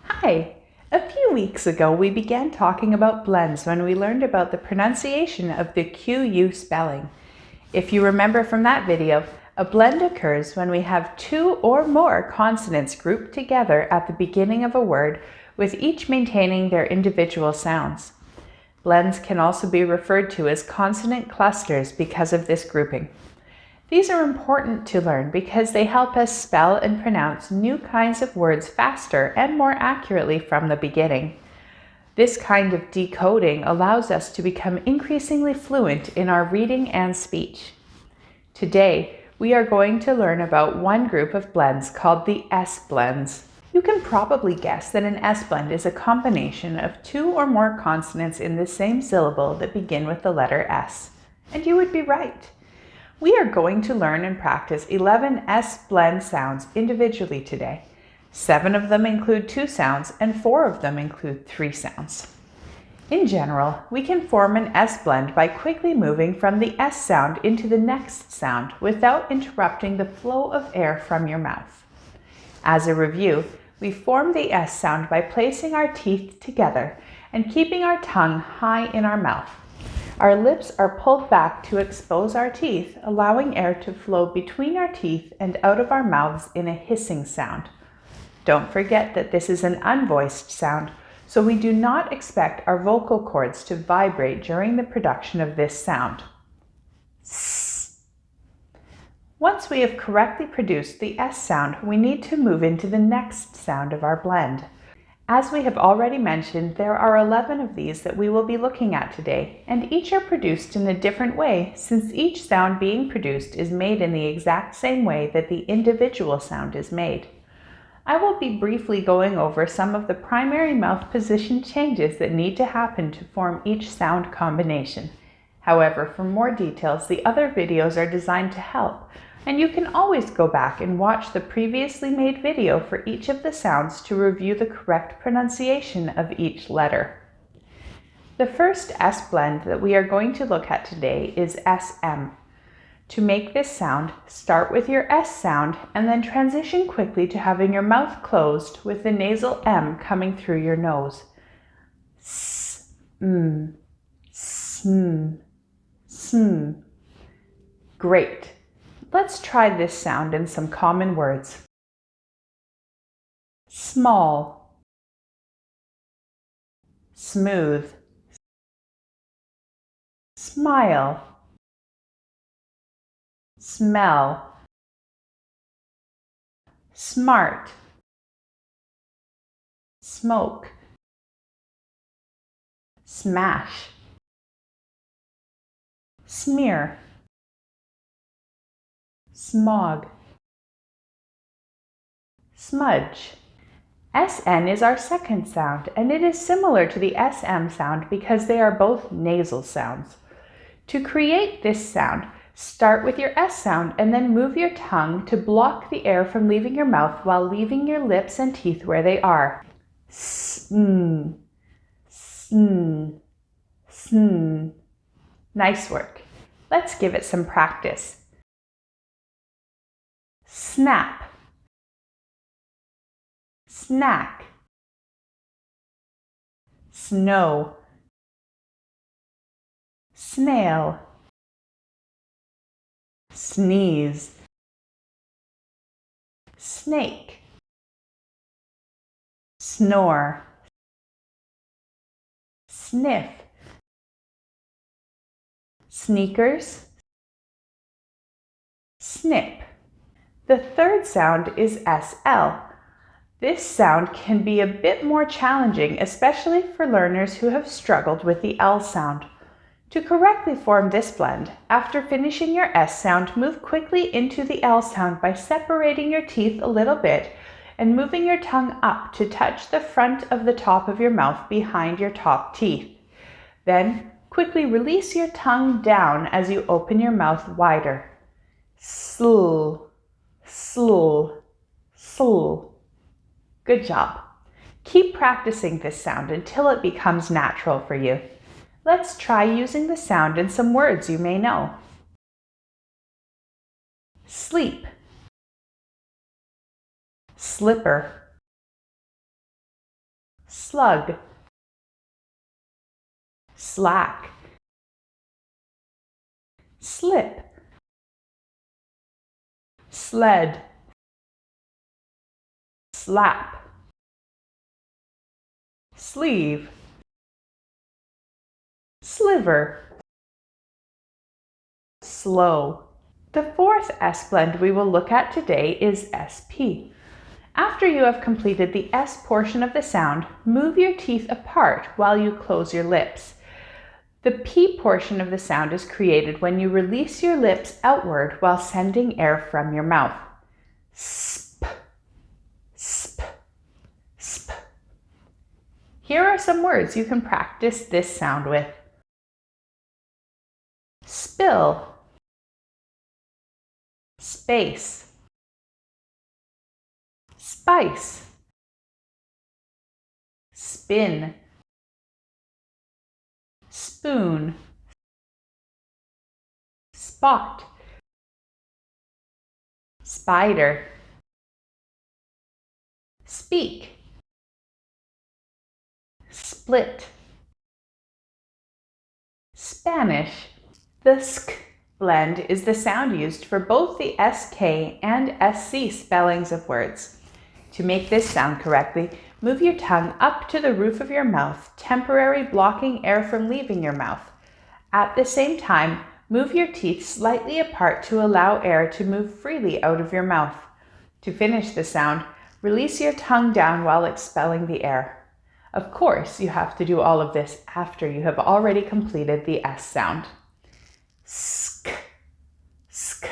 Hi! A few weeks ago, we began talking about blends when we learned about the pronunciation of the QU spelling. If you remember from that video, a blend occurs when we have two or more consonants grouped together at the beginning of a word, with each maintaining their individual sounds. Blends can also be referred to as consonant clusters because of this grouping. These are important to learn because they help us spell and pronounce new kinds of words faster and more accurately from the beginning. This kind of decoding allows us to become increasingly fluent in our reading and speech. Today, we are going to learn about one group of blends called the S-blends. You can probably guess that an S-blend is a combination of two or more consonants in the same syllable that begin with the letter S. And you would be right. We are going to learn and practice 11 S-blend sounds individually today. 7 of them include 2 sounds and 4 of them include 3 sounds. In general, we can form an S-blend by quickly moving from the S sound into the next sound without interrupting the flow of air from your mouth. As a review, we form the S sound by placing our teeth together and keeping our tongue high in our mouth. Our lips are pulled back to expose our teeth, allowing air to flow between our teeth and out of our mouths in a hissing sound. Don't forget that this is an unvoiced sound, so we do not expect our vocal cords to vibrate during the production of this sound. S. Once we have correctly produced the S sound, we need to move into the next sound of our blend. As we have already mentioned, there are 11 of these that we will be looking at today, and each are produced in a different way since each sound being produced is made in the exact same way that the individual sound is made. I will be briefly going over some of the primary mouth position changes that need to happen to form each sound combination. However, for more details, the other videos are designed to help, and you can always go back and watch the previously made video for each of the sounds to review the correct pronunciation of each letter. The first S blend that we are going to look at today is SM. To make this sound, start with your S sound and then transition quickly to having your mouth closed with the nasal M coming through your nose. S, m, sm, sm. Great. Let's try this sound in some common words. Small, smooth, smile, smell, smart, smoke, smash, smear, smog, smudge. SN is our second sound, and it is similar to the SM sound because they are both nasal sounds. To create this sound, start with your S sound and then move your tongue to block the air from leaving your mouth while leaving your lips and teeth where they are. Sn, sn, sn. Nice work. Let's give it some practice. Snap, snack, snow, snail, sneeze, snake, snore, sniff, sneakers, snip. The third sound is SL. This sound can be a bit more challenging, especially for learners who have struggled with the L sound. To correctly form this blend, after finishing your S sound, move quickly into the L sound by separating your teeth a little bit and moving your tongue up to touch the front of the top of your mouth behind your top teeth. Then, quickly release your tongue down as you open your mouth wider. Sl, sl, sl. Good job. Keep practicing this sound until it becomes natural for you. Let's try using the sound in some words you may know. sleep, slipper, slug, slack, slip, sled, slap, sleeve, sliver, slow. The fourth S blend we will look at today is SP. After you have completed the S portion of the sound, move your teeth apart while you close your lips. The P portion of the sound is created when you release your lips outward while sending air from your mouth. Sp, sp, sp. Here are some words you can practice this sound with. Spill, space, spice, spin, spoon, spot, spider, speak, split, Spanish. The sk blend is the sound used for both the SK and SC spellings of words. To make this sound correctly, move your tongue up to the roof of your mouth, temporarily blocking air from leaving your mouth. At the same time, move your teeth slightly apart to allow air to move freely out of your mouth. To finish the sound, release your tongue down while expelling the air. Of course, you have to do all of this after you have already completed the S sound. Sk, sk,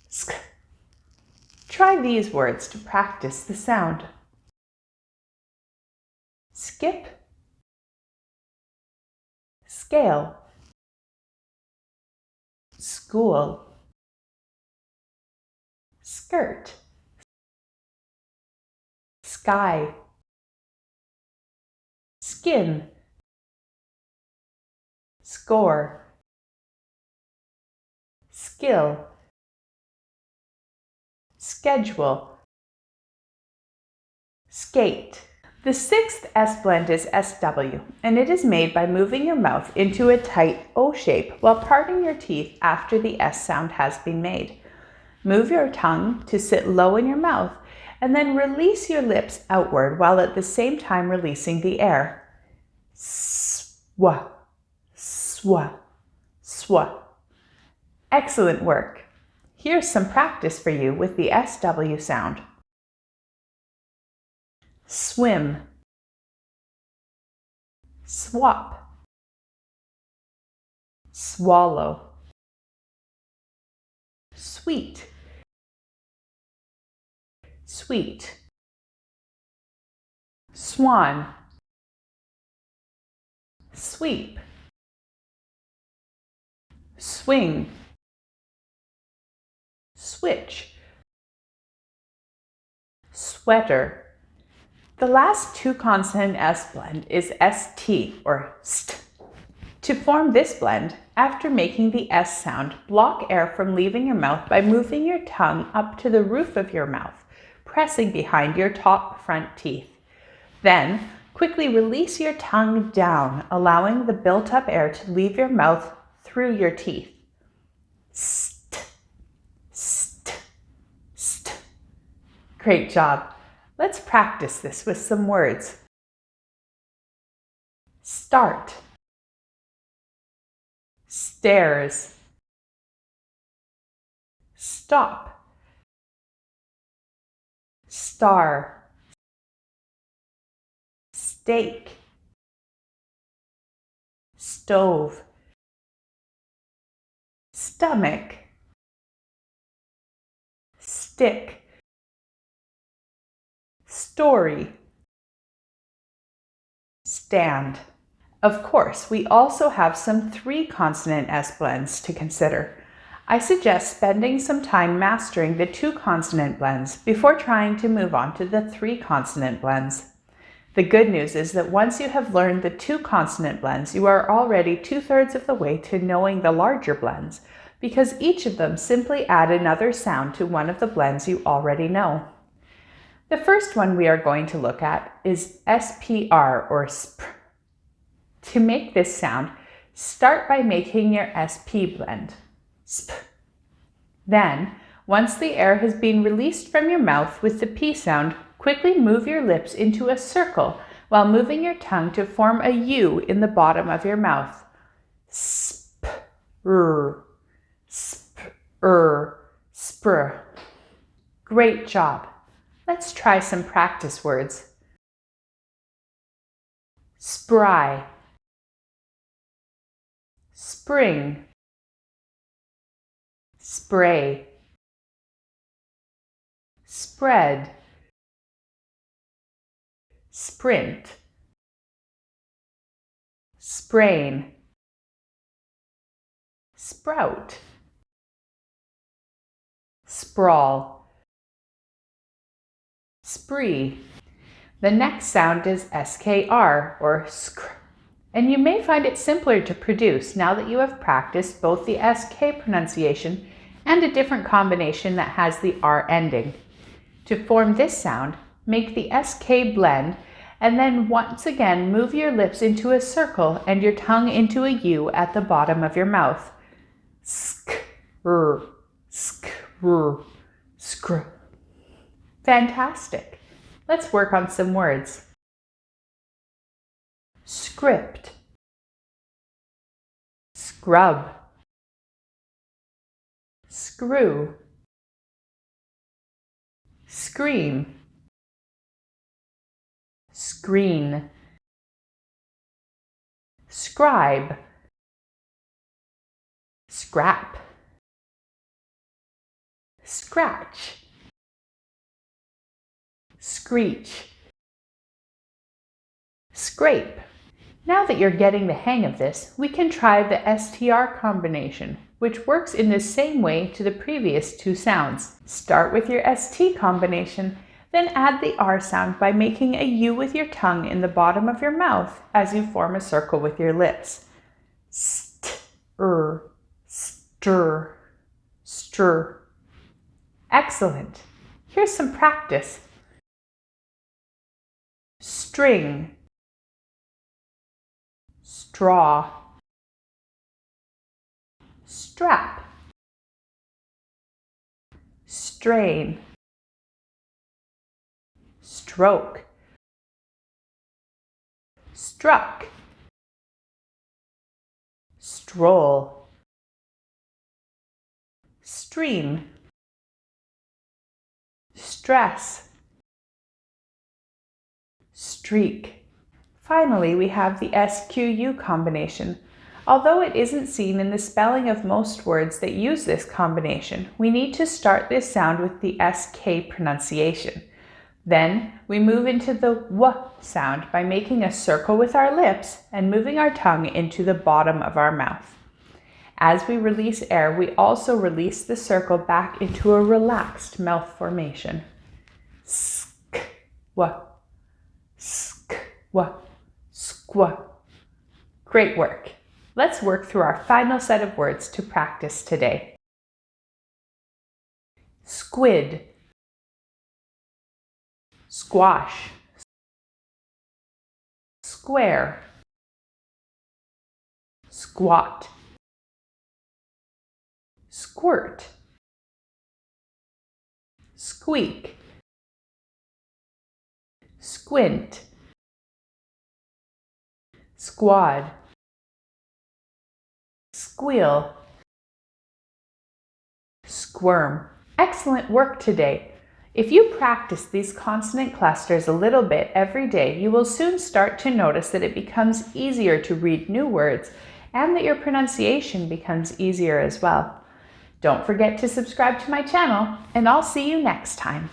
sk. Try these words to practice the sound. Skip, scale, school, skirt, sky, skin, score, skill, schedule, skate. The sixth S blend is SW, and it is made by moving your mouth into a tight O shape while parting your teeth after the S sound has been made. Move your tongue to sit low in your mouth, and then release your lips outward while at the same time releasing the air. Swa, swa, swa. Excellent work. Here's some practice for you with the SW sound. Swim, swap, swallow, sweet, sweet, swan, sweep, swing, switch, sweater. The last two consonant S blend is ST or st. To form this blend, after making the S sound, block air from leaving your mouth by moving your tongue up to the roof of your mouth, pressing behind your top front teeth. Then, quickly release your tongue down, allowing the built-up air to leave your mouth through your teeth. St, st, st. Great job. Let's practice this with some words. Start, stairs, stop, star, steak, stove, stomach, stick, story, stand. Of course, we also have some three consonant S blends to consider. I suggest spending some time mastering the two consonant blends before trying to move on to the three consonant blends. The good news is that once you have learned the two consonant blends, you are already 2/3 of the way to knowing the larger blends, because each of them simply add another sound to one of the blends you already know. The first one we are going to look at is SPR or SPR. To make this sound, start by making your SP blend, SP. Then, once the air has been released from your mouth with the P sound, quickly move your lips into a circle while moving your tongue to form a U in the bottom of your mouth. SPR, SPR, SPR. Great job. Let's try some practice words. Spry, spring, spray, spread, sprint, sprain, sprout, sprawl, spree. The next sound is SKR or skr, and you may find it simpler to produce now that you have practiced both the SK pronunciation and a different combination that has the R ending. To form this sound, make the SK blend and then once again move your lips into a circle and your tongue into a U at the bottom of your mouth. Skr, skr, skr. Fantastic. Let's work on some words. Script, scrub, screw, scream, screen, scribe, scrap, scratch, screech, scrape. Now that you're getting the hang of this, we can try the STR combination, which works in the same way to the previous two sounds. Start with your ST combination, then add the R sound by making a U with your tongue in the bottom of your mouth as you form a circle with your lips. Stir, stir, stir. Excellent. Here's some practice. String, straw, strap, strain, stroke, struck, stroll, stream, stress, streak. Finally, we have the SQU combination. Although it isn't seen in the spelling of most words that use this combination, we need to start this sound with the SK pronunciation. Then we move into the W sound by making a circle with our lips and moving our tongue into the bottom of our mouth. As we release air, we also release the circle back into a relaxed mouth formation. Sk, W, sk, W, squa. Great work. Let's work through our final set of words to practice today. Squid, squash, square, squat, squirt, squeak, squint, squad, squeal, squirm. Excellent work today. If you practice these consonant clusters a little bit every day, you will soon start to notice that it becomes easier to read new words and that your pronunciation becomes easier as well. Don't forget to subscribe to my channel, and I'll see you next time.